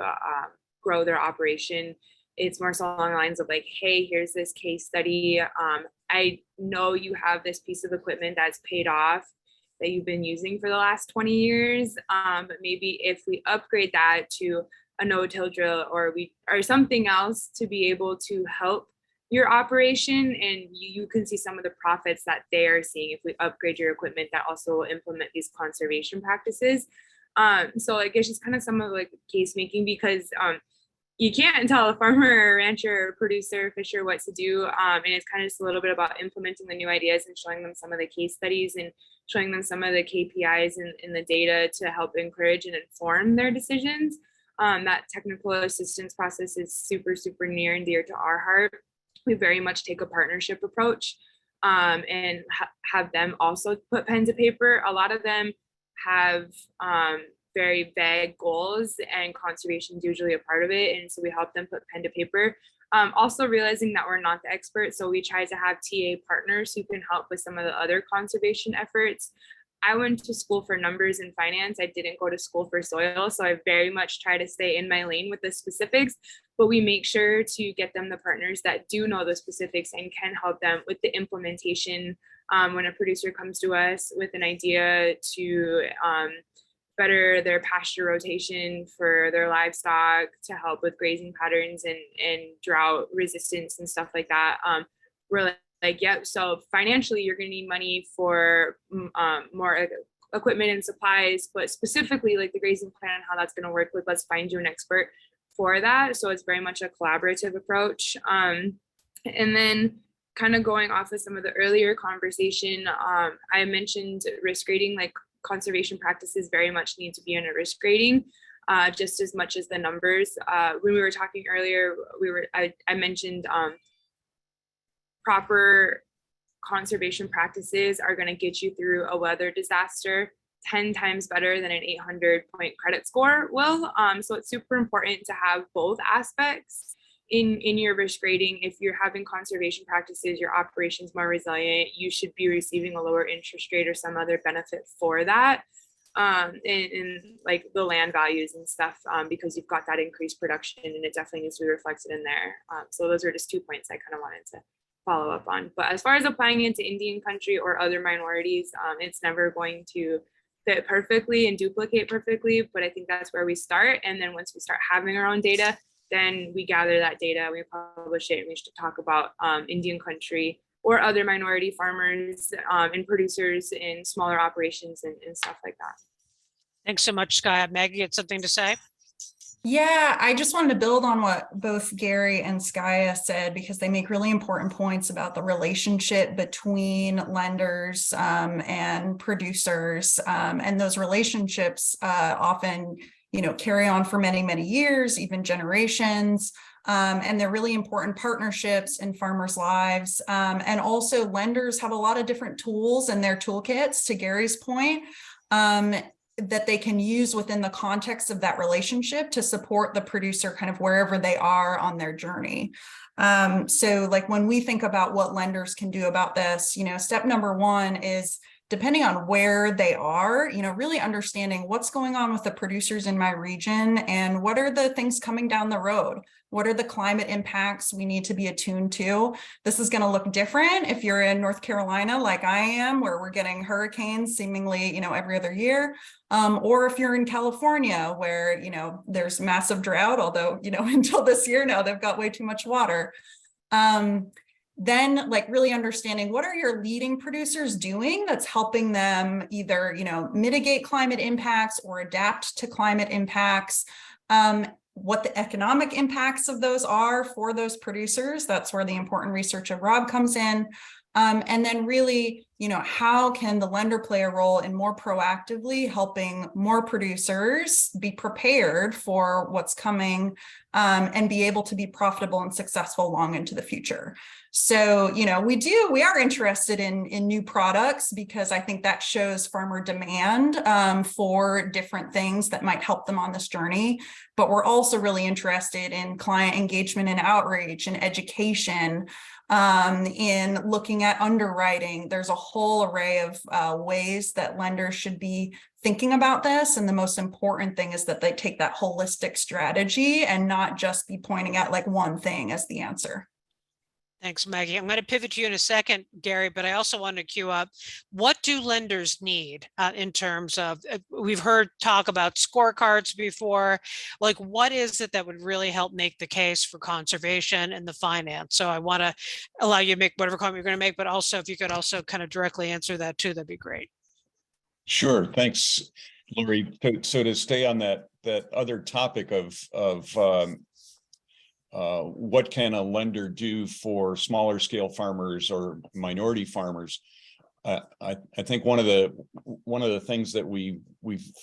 grow their operation, it's more so along the lines of like, hey, here's this case study. I know you have this piece of equipment that's paid off that you've been using for the last 20 years. But maybe if we upgrade that to a no-till drill or something else to be able to help your operation, and you can see some of the profits that they are seeing if we upgrade your equipment that also implement these conservation practices. So like it's just kind of some of like case making, because you can't tell a farmer or rancher or producer or fisher what to do, and it's kind of just a little bit about implementing the new ideas and showing them some of the case studies and showing them some of the KPIs and the data to help encourage and inform their decisions. That technical assistance process is super, super near and dear to our heart. We very much take a partnership approach and have them also put pen to paper. A lot of them have very vague goals, and conservation is usually a part of it. And so we help them put pen to paper. Also realizing that we're not the experts, so we try to have TA partners who can help with some of the other conservation efforts. I went to school for numbers and finance. I didn't go to school for soil, so I very much try to stay in my lane with the specifics, but we make sure to get them the partners that do know the specifics and can help them with the implementation. When a producer comes to us with an idea to better their pasture rotation for their livestock, to help with grazing patterns and drought resistance and stuff like that, we're like, yeah, so financially you're going to need money for more equipment and supplies, but specifically like the grazing plan, how that's going to work, like let's find you an expert for that. So it's very much a collaborative approach. And then kind of going off of some of the earlier conversation, I mentioned risk grading, like conservation practices very much need to be in a risk grading, just as much as the numbers. When we were talking earlier, I mentioned proper conservation practices are going to get you through a weather disaster 10 times better than an 800-point credit score will. So it's super important to have both aspects in your risk rating, if you're having conservation practices, your operations more resilient, you should be receiving a lower interest rate or some other benefit for that, in like the land values and stuff, because you've got that increased production, and it definitely needs to be reflected in there. So those are just 2 points I kind of wanted to follow up on. But as far as applying it to Indian country or other minorities, it's never going to fit perfectly and duplicate perfectly, but I think that's where we start. And then once we start having our own data, then we gather that data, we publish it, and we should talk about Indian country or other minority farmers and producers in smaller operations and stuff like that. Thanks so much, Skya. Maggie, you had something to say? Yeah, I just wanted to build on what both Gary and Skya said, because they make really important points about the relationship between lenders and producers, and those relationships often, carry on for many, many years, even generations. And they're really important partnerships in farmers' lives. And also lenders have a lot of different tools in their toolkits, to Gary's point, that they can use within the context of that relationship to support the producer kind of wherever they are on their journey. So like when we think about what lenders can do about this, step number one is, depending on where they are, really understanding what's going on with the producers in my region and what are the things coming down the road. What are the climate impacts we need to be attuned to? This is going to look different if you're in North Carolina, like I am, where we're getting hurricanes seemingly, every other year. Or if you're in California, where, there's massive drought, although, until this year now, they've got way too much water. Then like really understanding what are your leading producers doing that's helping them either, mitigate climate impacts or adapt to climate impacts. What the economic impacts of those are for those producers. That's where the important research of Rob comes in. And then really, how can the lender play a role in more proactively helping more producers be prepared for what's coming, and be able to be profitable and successful long into the future. So, we are interested in new products, because I think that shows farmer demand for different things that might help them on this journey. But we're also really interested in client engagement and outreach and education, in looking at underwriting. There's a whole array of ways that lenders should be thinking about this. And the most important thing is that they take that holistic strategy and not just be pointing at like one thing as the answer. Thanks, Maggie. I'm going to pivot to you in a second, Gary, but I also want to queue up. What do lenders need in terms of, we've heard talk about scorecards before, like what is it that would really help make the case for conservation and the finance? So I want to allow you to make whatever comment you're going to make, but also if you could also kind of directly answer that too, that'd be great. Sure. Thanks, Lori. So to stay on that other topic of what can a lender do for smaller scale farmers or minority farmers? I think one of the things that we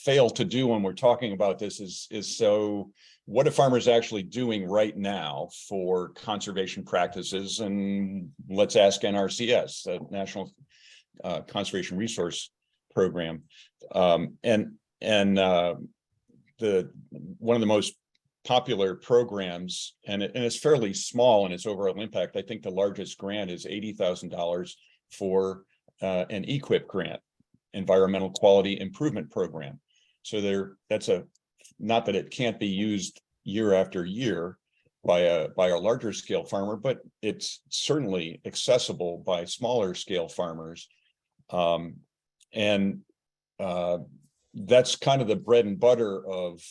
fail to do when we're talking about this is so what are farmers actually doing right now for conservation practices? And let's ask NRCS, the National Conservation Resource Program, and the one of the most popular programs, and it's fairly small in its overall impact. I think the largest grant is $80,000 for an EQIP grant, Environmental Quality Improvement Program. So that's not that it can't be used year after year by a larger scale farmer, but it's certainly accessible by smaller scale farmers. And that's kind of the bread and butter of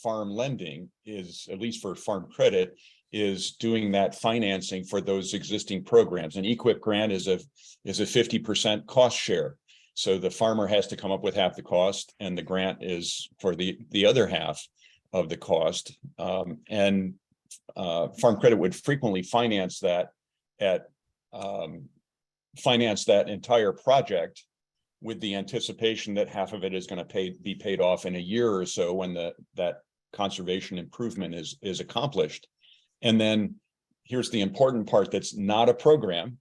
farm lending, is, at least for farm credit, is doing that financing for those existing programs. An EQIP grant is a 50% cost share. So the farmer has to come up with half the cost, and the grant is for the other half of the cost. And farm credit would frequently finance that entire project, with the anticipation that half of it is going to be paid off in a year or so when that conservation improvement is accomplished. And then here's the important part that's not a program: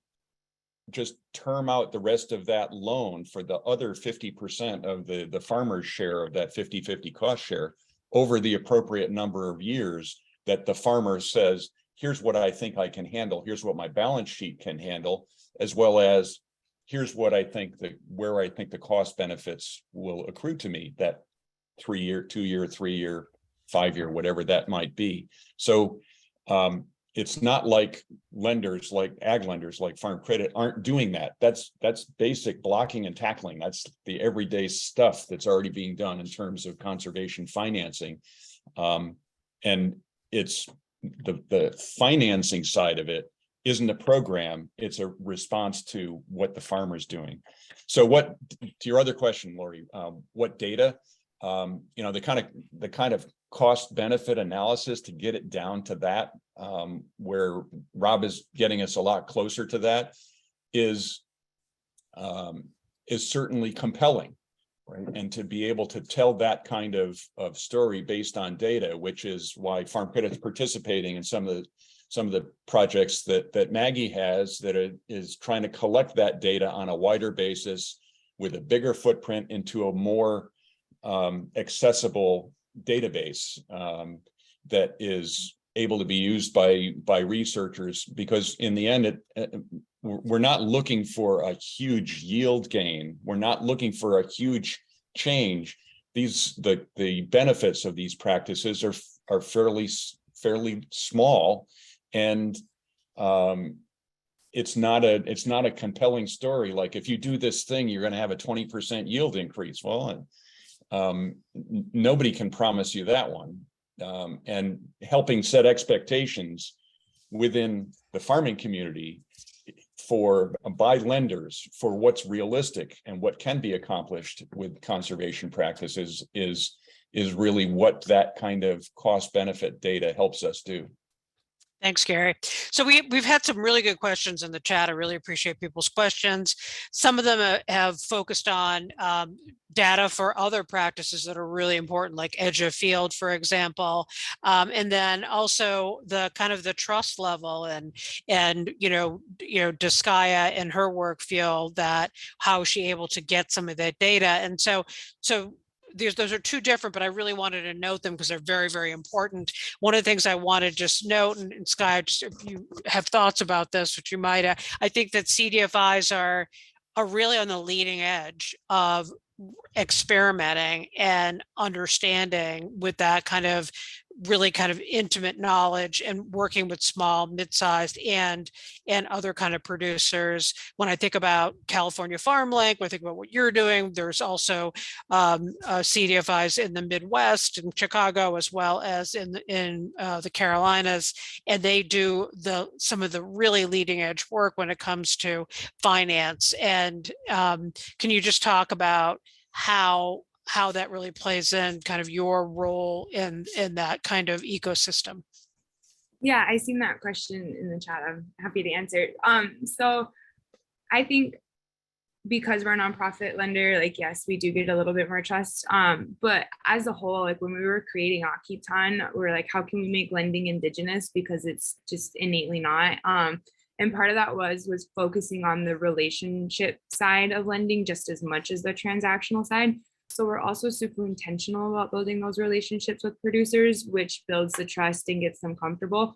just term out the rest of that loan for the other 50% of the farmer's share of that 50-50 cost share over the appropriate number of years that the farmer says, here's what I think I can handle. Here's what my balance sheet can handle, as well as here's what I think where I think the cost benefits will accrue to me, that 3-year, 2-year, 3-year, 5-year, whatever that might be. So it's not like lenders, like ag lenders, like Farm Credit aren't doing that. That's basic blocking and tackling. That's the everyday stuff that's already being done in terms of conservation financing. And it's the financing side of it isn't a program, it's a response to what the farmer's doing. So what, to your other question, Lori, what data, the kind of cost benefit analysis to get it down to that, where Rob is getting us a lot closer to that, is certainly compelling, right? And to be able to tell that kind of story based on data, which is why Farm Credit's participating in some of the projects that Maggie has, that is trying to collect that data on a wider basis with a bigger footprint into a more accessible database that is able to be used by researchers, because in the end, we're not looking for a huge yield gain. We're not looking for a huge change. The benefits of these practices are fairly small, and it's not a compelling story. Like, if you do this thing, you're going to have a 20% yield increase. Well, nobody can promise you that one. And helping set expectations within the farming community by lenders for what's realistic and what can be accomplished with conservation practices is really what that kind of cost benefit data helps us do. Thanks, Gary. So we've had some really good questions in the chat. I really appreciate people's questions. Some of them have focused on data for other practices that are really important, like edge of field, for example, and then also the kind of the trust level, and does Skya and her work feel that how is she able to get some of that data? And so those are two different, but I really wanted to note them because they're very, very important. One of the things I want to just note, and Skya, just if you have thoughts about this, which you might, I think that CDFIs are really on the leading edge of experimenting and understanding with that kind of really kind of intimate knowledge, and working with small, mid-sized and other kind of producers. When I think about California Farm Link, when I think about what you're doing, there's also CDFIs in the Midwest and Chicago, as well as in the Carolinas, and they do some of the really leading edge work when it comes to finance. And can you just talk about how that really plays in kind of your role in that kind of ecosystem? Yeah, I seen that question in the chat. I'm happy to answer it. So I think because we're a nonprofit lender, like, yes, we do get a little bit more trust. But as a whole, like when we were creating Akiptan, we're like, how can we make lending indigenous? Because it's just innately not. And part of that was focusing on the relationship side of lending just as much as the transactional side. So we're also super intentional about building those relationships with producers, which builds the trust and gets them comfortable.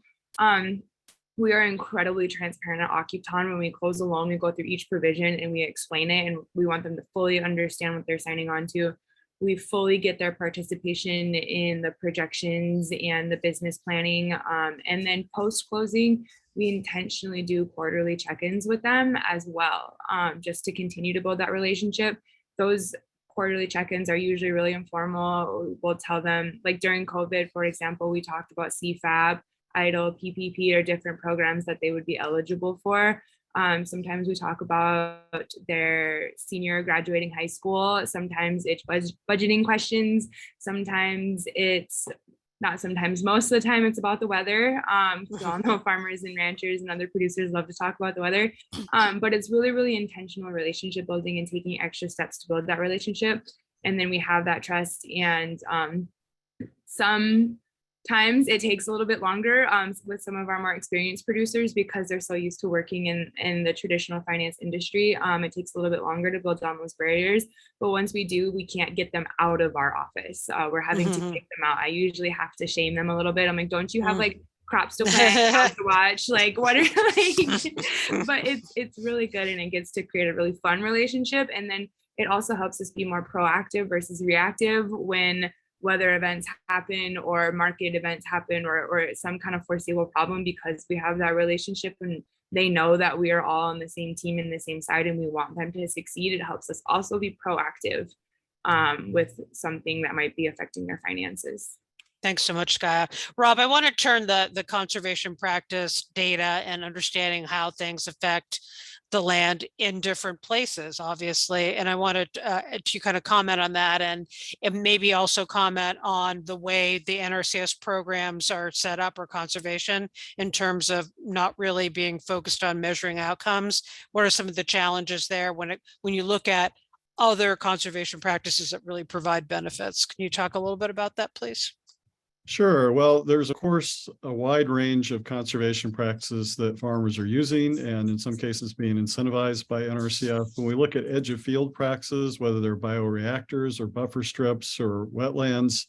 We are incredibly transparent at Akiptan. When we close a loan, we go through each provision and we explain it, and we want them to fully understand what they're signing on to. We fully get their participation in the projections and the business planning. And then post-closing, we intentionally do quarterly check-ins with them as well, just to continue to build that relationship. Those quarterly check-ins are usually really informal. We'll tell them, like during COVID, for example, we talked about CFAB, EIDL, PPP, or different programs that they would be eligible for. Sometimes we talk about their senior graduating high school. Sometimes it's budgeting questions. Sometimes it's not sometimes, most of the time it's about the weather. We all know farmers and ranchers and other producers love to talk about the weather. But it's really, really intentional relationship building and taking extra steps to build that relationship. And then we have that trust. And sometimes it takes a little bit longer with some of our more experienced producers, because they're so used to working in the traditional finance industry. It takes a little bit longer to build down those barriers. But once we do, we can't get them out of our office. We're having to kick them out. I usually have to shame them a little bit. I'm like, don't you have like crops to plant, cows to watch, like what are like, but it's really good, and it gets to create a really fun relationship. And then it also helps us be more proactive versus reactive when weather events happen or market events happen or some kind of foreseeable problem, because we have that relationship and they know that we are all on the same team and the same side and we want them to succeed. It helps us also be proactive with something that might be affecting their finances. Thanks so much, Skya. Rob, I want to turn the conservation practice data and understanding how things affect the land in different places, obviously. And I wanted to kind of comment on that and maybe also comment on the way the NRCS programs are set up or conservation in terms of not really being focused on measuring outcomes. What are some of the challenges there when you look at other conservation practices that really provide benefits? Can you talk a little bit about that, please? Sure. Well, there's of course a wide range of conservation practices that farmers are using, and in some cases being incentivized by NRCS. When we look at edge of field practices, whether they're bioreactors or buffer strips or wetlands,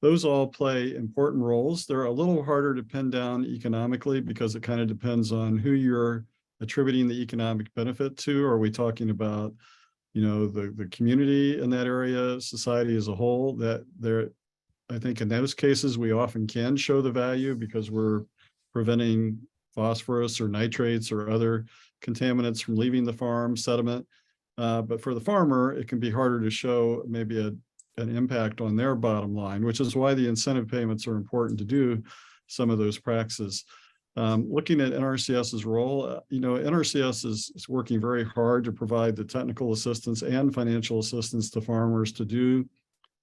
those all play important roles. They're a little harder to pin down economically because it kind of depends on who you're attributing the economic benefit to. Are we talking about, the community in that area, society as a whole? I think in those cases, we often can show the value because we're preventing phosphorus or nitrates or other contaminants from leaving the farm, sediment. But for the farmer, it can be harder to show maybe an impact on their bottom line, which is why the incentive payments are important to do some of those practices. Looking at NRCS's role, NRCS is working very hard to provide the technical assistance and financial assistance to farmers to do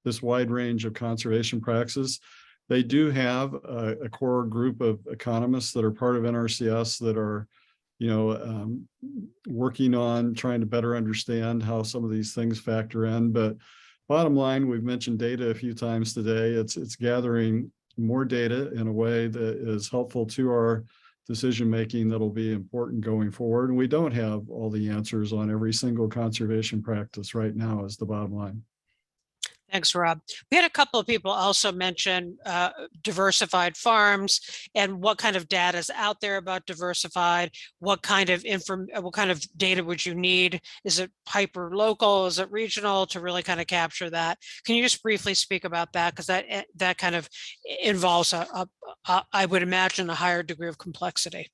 this wide range of conservation practices. They do have a core group of economists that are part of NRCS that are, working on trying to better understand how some of these things factor in. But bottom line, we've mentioned data a few times today. It's gathering more data in a way that is helpful to our decision making that'll be important going forward. And we don't have all the answers on every single conservation practice right now, is the bottom line. Thanks, Rob. We had a couple of people also mention diversified farms and what kind of data is out there about diversified. What kind of data would you need? Is it hyper local? Is it regional to really kind of capture that? Can you just briefly speak about that? Because that kind of involves I would imagine a higher degree of complexity.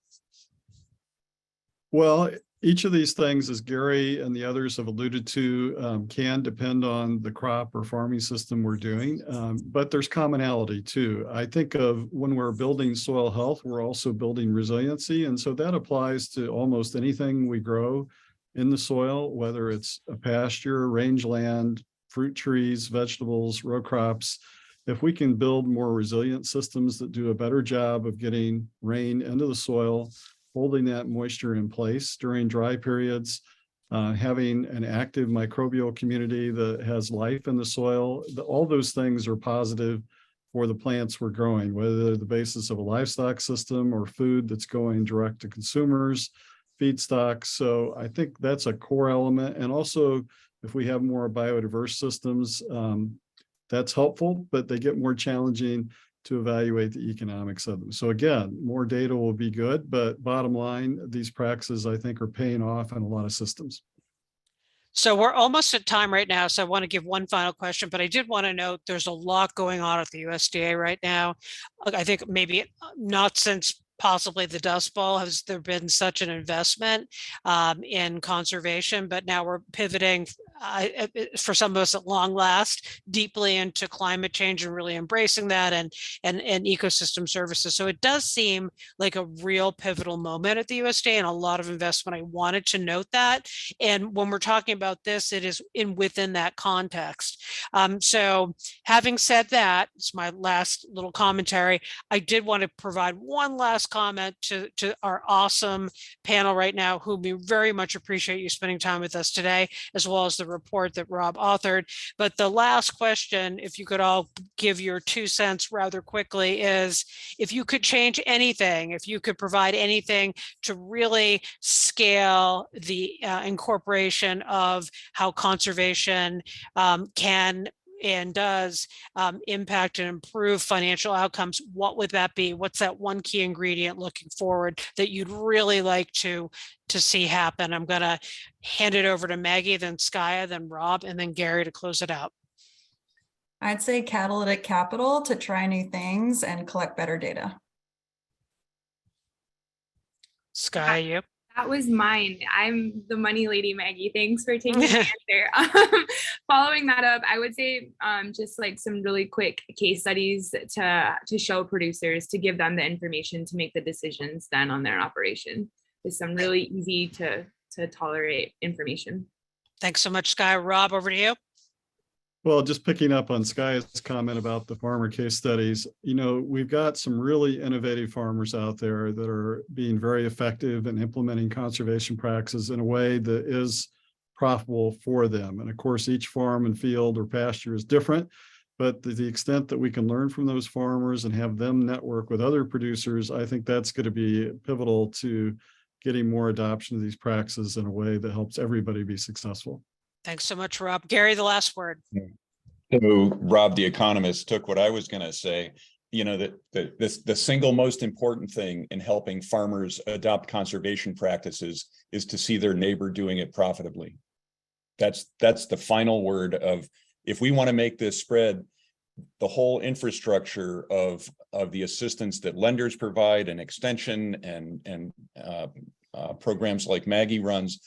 Well, each of these things, as Gary and the others have alluded to, can depend on the crop or farming system we're doing, but there's commonality too. I think of when we're building soil health, we're also building resiliency. And so that applies to almost anything we grow in the soil, whether it's a pasture, rangeland, fruit trees, vegetables, row crops. If we can build more resilient systems that do a better job of getting rain into the soil, holding that moisture in place during dry periods, having an active microbial community that has life in the soil, all those things are positive for the plants we're growing, whether they're the basis of a livestock system or food that's going direct to consumers, feedstocks. So I think that's a core element. And also, if we have more biodiverse systems, that's helpful, but they get more challenging to evaluate the economics of them. So again, more data will be good, but bottom line, these practices I think are paying off in a lot of systems. So we're almost at time right now. So I want to give one final question, but I did want to note there's a lot going on at the USDA right now. I think maybe not since possibly the Dust Bowl has there been such an investment in conservation, but now we're pivoting for some of us at long last deeply into climate change and really embracing that and ecosystem services. So it does seem like a real pivotal moment at the USDA and a lot of investment. I wanted to note that. And when we're talking about this, it is within that context. So having said that, it's my last little commentary. I did want to provide one last comment to our awesome panel right now, who we very much appreciate you spending time with us today, as well as the report that Rob authored. But the last question, if you could all give your 2 cents rather quickly, is if you could change anything, if you could provide anything to really scale the incorporation of how conservation can and does impact and improve financial outcomes, what would that be? What's that one key ingredient looking forward that you'd really like to see happen? I'm going to hand it over to Maggie, then Skya, then Rob, and then Gary to close it out. I'd say catalytic capital to try new things and collect better data. Skya, you. That was mine. I'm the money lady, Maggie. Thanks for taking the answer. Following that up, I would say just like some really quick case studies to show producers, to give them the information to make the decisions then on their operation. There's some really easy to tolerate information. Thanks so much, Skya. Rob, over to you. Well, just picking up on Skya's comment about the farmer case studies, we've got some really innovative farmers out there that are being very effective in implementing conservation practices in a way that is profitable for them. And of course, each farm and field or pasture is different, but to the extent that we can learn from those farmers and have them network with other producers, I think that's going to be pivotal to getting more adoption of these practices in a way that helps everybody be successful. Thanks so much, Rob. Gary, the last word. So Rob, the economist, took what I was going to say. That the single most important thing in helping farmers adopt conservation practices is to see their neighbor doing it profitably. That's the final word of, if we want to make this spread, the whole infrastructure of the assistance that lenders provide and extension and programs like Maggie runs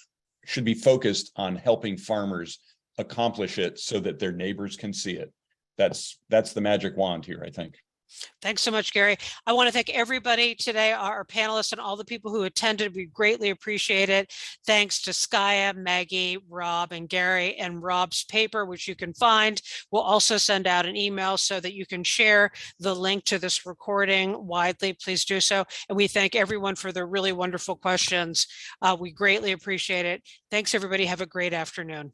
should be focused on helping farmers accomplish it so that their neighbors can see it. That's the magic wand here, I think. Thanks so much, Gary. I want to thank everybody today, our panelists and all the people who attended. We greatly appreciate it. Thanks to Skya, Maggie, Rob, and Gary, and Rob's paper, which you can find. We'll also send out an email so that you can share the link to this recording widely. Please do so. And we thank everyone for their really wonderful questions. We greatly appreciate it. Thanks, everybody. Have a great afternoon.